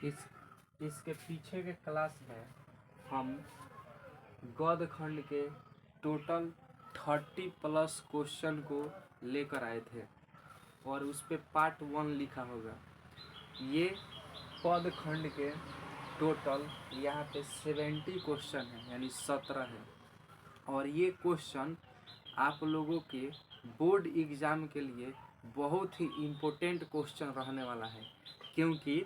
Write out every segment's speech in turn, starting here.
इस इसके पीछे के क्लास में हम गद्य खंड के टोटल 30+ क्वेश्चन को लेकर आए थे और उस पे पार्ट 1 लिखा होगा। ये पद खंड के टोटल यहाँ पे 70 क्वेश्चन है, यानी 17 है। और ये क्वेश्चन आप लोगों के बोर्ड एग्ज़ाम के लिए बहुत ही इम्पोर्टेंट क्वेश्चन रहने वाला है, क्योंकि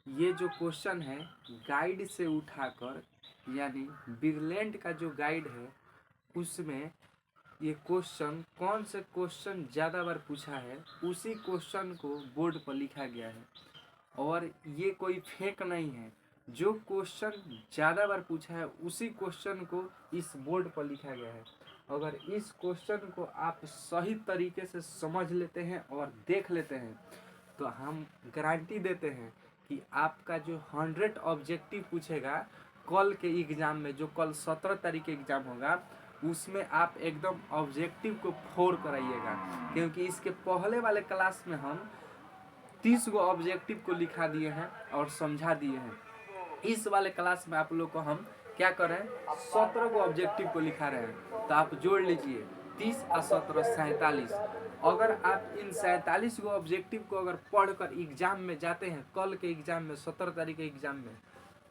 ये जो क्वेश्चन है गाइड से उठाकर, यानी बिरलैंड का जो गाइड है उसमें ये क्वेश्चन कौन से क्वेश्चन ज़्यादा बार पूछा है उसी क्वेश्चन को बोर्ड पर लिखा गया है। और ये कोई फेक नहीं है, जो क्वेश्चन ज़्यादा बार पूछा है उसी क्वेश्चन को इस बोर्ड पर लिखा गया है। अगर इस क्वेश्चन को आप सही तरीके से समझ लेते हैं और देख लेते हैं तो हम गारंटी देते हैं कि आपका जो 100 ऑब्जेक्टिव पूछेगा कल के एग्ज़ाम में, जो कल 17 तारीख के एग्ज़ाम होगा, उसमें आप एकदम ऑब्जेक्टिव को फोड़ कराइएगा। क्योंकि इसके पहले वाले क्लास में हम 30 गो ऑब्जेक्टिव को लिखा दिए हैं और समझा दिए हैं। इस वाले क्लास में आप लोग को हम क्या कर रहे हैं, 17 गो ऑब्जेक्टिव को लिखा रहे हैं। तो आप जोड़ लीजिए 30 और 17 47। अगर आप इन 47 गो ऑब्जेक्टिव को अगर पढ़कर एग्जाम में जाते हैं, कल के एग्जाम में 17 तारीख के एग्जाम में,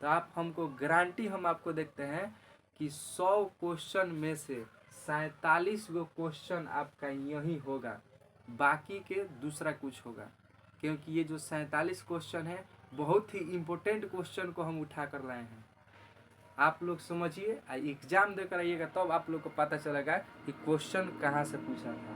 तो आप हमको गारंटी हम आपको देखते हैं कि 100 क्वेश्चन में से 47 गो क्वेश्चन आपका यही होगा, बाकी के दूसरा कुछ होगा। क्योंकि ये जो 47 क्वेश्चन है बहुत ही इम्पोर्टेंट क्वेश्चन को हम उठा कर लाए हैं। आप लोग समझिए, एग्जाम देकर आइएगा तब आप लोग को पता चलेगा कि क्वेश्चन कहाँ से पूछा था।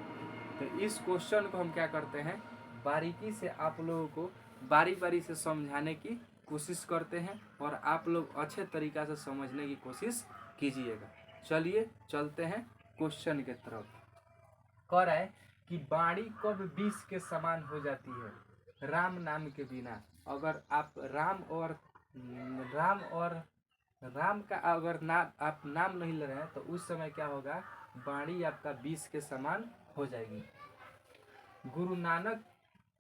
तो इस क्वेश्चन को हम क्या करते हैं, बारीकी से आप लोगों को बारी बारी से समझाने की कोशिश करते हैं और आप लोग अच्छे तरीक़ा से समझने की कोशिश कीजिएगा। चलिए चलते हैं क्वेश्चन के तरफ। कह रहा है कि बाणी कब विष के समान हो जाती है राम नाम के बिना। अगर आप राम का अगर आप नाम नहीं ले रहे हैं तो उस समय क्या होगा, बाणी आपका विष के समान हो जाएगी। गुरु नानक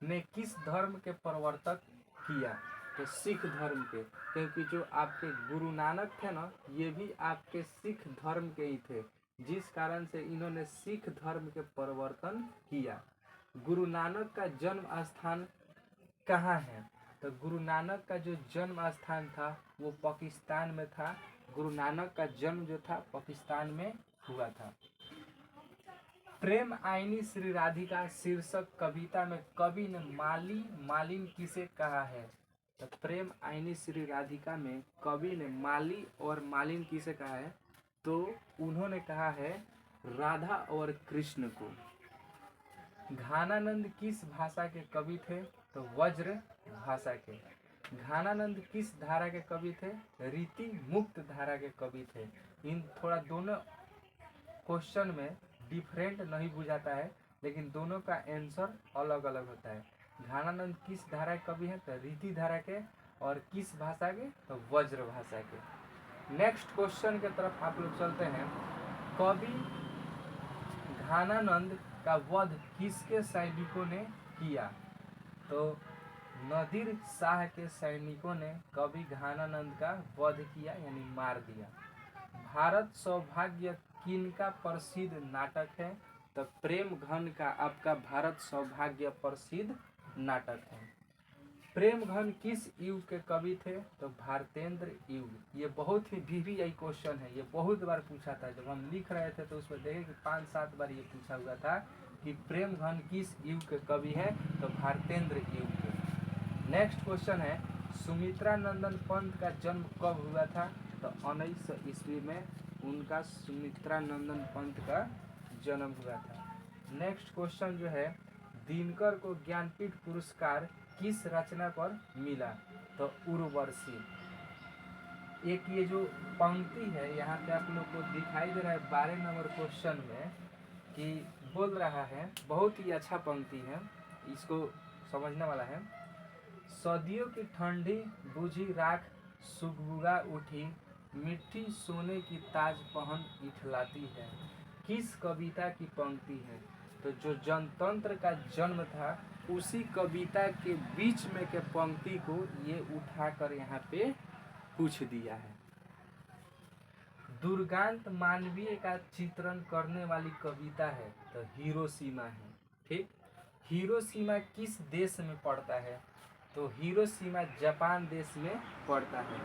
ने किस धर्म के प्रवर्तक किया, तो सिख धर्म के। क्योंकि जो आपके गुरु नानक थे ना, ये भी आपके सिख धर्म के ही थे, जिस कारण से इन्होंने सिख धर्म के प्रवर्तन किया। गुरु नानक का जन्म स्थान कहाँ है, तो गुरु नानक का जो जन्म स्थान था वो पाकिस्तान में था। गुरु नानक का जन्म जो था पाकिस्तान में हुआ था। प्रेम आईनी श्री राधिका शीर्षक कविता में कवि ने मालिन किसे कहा है, तो प्रेम आईनी श्री राधिका में कवि ने माली और मालिन किसे कहा है, तो उन्होंने कहा है राधा और कृष्ण को। घानानंद किस भाषा के कवि थे, तो वज्र भाषा के। घानानंद किस धारा के कवि थे, रीति मुक्त धारा के कवि थे। इन थोड़ा दोनों क्वेश्चन में डिफरेंट नहीं बुझाता है, लेकिन दोनों का आंसर अलग अलग होता है। घानानंद किस धारा के कवि हैं, तो रीति धारा के। और किस भाषा के, तो वज्र भाषा के। नेक्स्ट क्वेश्चन के तरफ आप लोग चलते हैं। कवि घानानंद का वध किसके सैनिकों ने किया, तो नादिर शाह के सैनिकों ने कवि घानानंद का वध किया, यानी मार दिया। भारत सौभाग्य किनका प्रसिद्ध नाटक है, तो प्रेम घन का आपका भारत सौभाग्य प्रसिद्ध नाटक है। प्रेम घन किस युग के कवि थे, तो भारतेंद्र युग। ये बहुत ही VVI क्वेश्चन है, ये बहुत बार पूछा था। जब हम लिख रहे थे तो उसमें देखे कि 5-7 बार ये पूछा हुआ था कि प्रेम घन किस युग के कवि है, तो भारतेंद्र युग के। नेक्स्ट क्वेश्चन है, सुमित्रा नंदन पंत का जन्म कब हुआ था, तो 1900 ईस्वी में उनका सुमित्रा नंदन पंत का जन्म हुआ था। नेक्स्ट क्वेश्चन जो है, दिनकर को ज्ञानपीठ पुरस्कार किस रचना पर मिला, तो उर्वशी। एक ये जो पंक्ति है यहाँ पे आप लोग को दिखाई दे रहा है 12 नंबर क्वेश्चन में, कि बोल रहा है, बहुत ही अच्छा पंक्ति है, इसको समझने वाला है। सदियों की ठंडी बुझी राख सुगबुगा उठी, मिट्टी सोने की ताज पहन इठलाती है। किस कविता की पंक्ति है, तो जो जनतंत्र का जन्म था उसी कविता के बीच में के पंक्ति को ये उठाकर यहाँ पे पूछ दिया है। दुर्गांत मानवीय का चित्रण करने वाली कविता है तो हिरोशिमा है। ठीक, हिरोशिमा किस देश में पड़ता है? तो हिरोशिमा जापान देश में पड़ता है।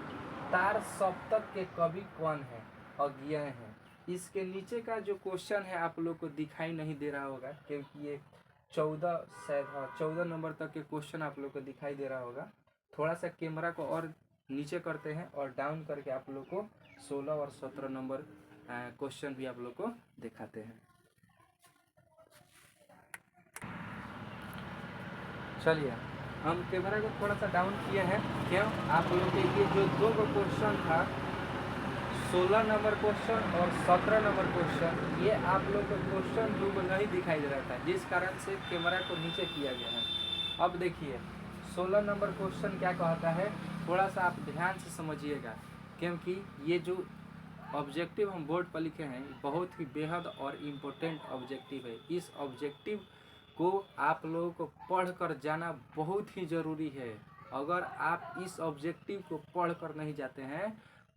तार सप्तक के कवि कौन है? अज्ञेय है। इसके नीचे का जो क्वेश्चन है आप लोग को दिखाई नहीं दे रहा होगा क्योंकि ये 14 नंबर तक के क्वेश्चन आप लोग को दिखाई दे रहा होगा। थोड़ा सा कैमरा को और नीचे करते हैं और डाउन करके आप लोग को 16 और 17 नंबर क्वेश्चन भी आप लोग को दिखाते हैं। चलिए हम कैमरा को थोड़ा सा डाउन किए हैं। क्यों? आप लोग के ये जो दो क्वेश्चन था 16 नंबर क्वेश्चन और 17 नंबर क्वेश्चन, ये आप लोग को क्वेश्चन दो नहीं दिखाई दे रहा था जिस कारण से कैमरा को नीचे किया गया है। अब देखिए 16 नंबर क्वेश्चन क्या कहता है, थोड़ा सा आप ध्यान से समझिएगा क्योंकि ये जो ऑब्जेक्टिव हम बोर्ड पर लिखे हैं बहुत ही बेहद और इम्पोर्टेंट ऑब्जेक्टिव है। इस ऑब्जेक्टिव को आप लोगों को पढ़कर जाना बहुत ही ज़रूरी है। अगर आप इस ऑब्जेक्टिव को पढ़कर नहीं जाते हैं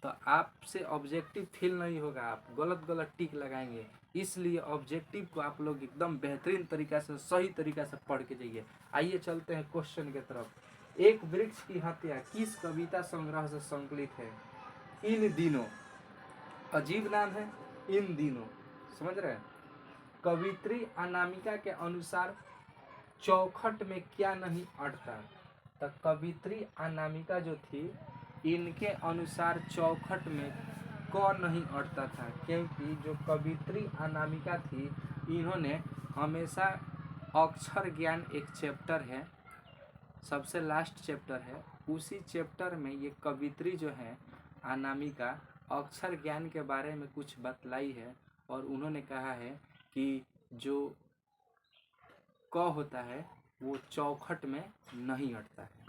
तो आपसे ऑब्जेक्टिव फिल नहीं होगा, आप गलत गलत टिक लगाएंगे। इसलिए ऑब्जेक्टिव को आप लोग एकदम बेहतरीन तरीक़ा से सही तरीक़ा से पढ़ के जाइए। आइए चलते हैं क्वेश्चन के तरफ। एक वृक्ष की हत्या किस कविता संग्रह से संकलित है? इन दिनों, अजीब नाम है, इन दिनों, समझ रहे हैं? कवित्री अनामिका के अनुसार चौखट में क्या नहीं अटता? तो कवित्री अनामिका जो थी इनके अनुसार चौखट में क नहीं अटता था क्योंकि जो कवित्री अनामिका थी इन्होंने हमेशा अक्षर ज्ञान एक चैप्टर है, सबसे लास्ट चैप्टर है, उसी चैप्टर में ये कवित्री जो है अनामिका अक्षर ज्ञान के बारे में कुछ बतलाई है और उन्होंने कहा है कि जो क होता है वो चौखट में नहीं अटता है।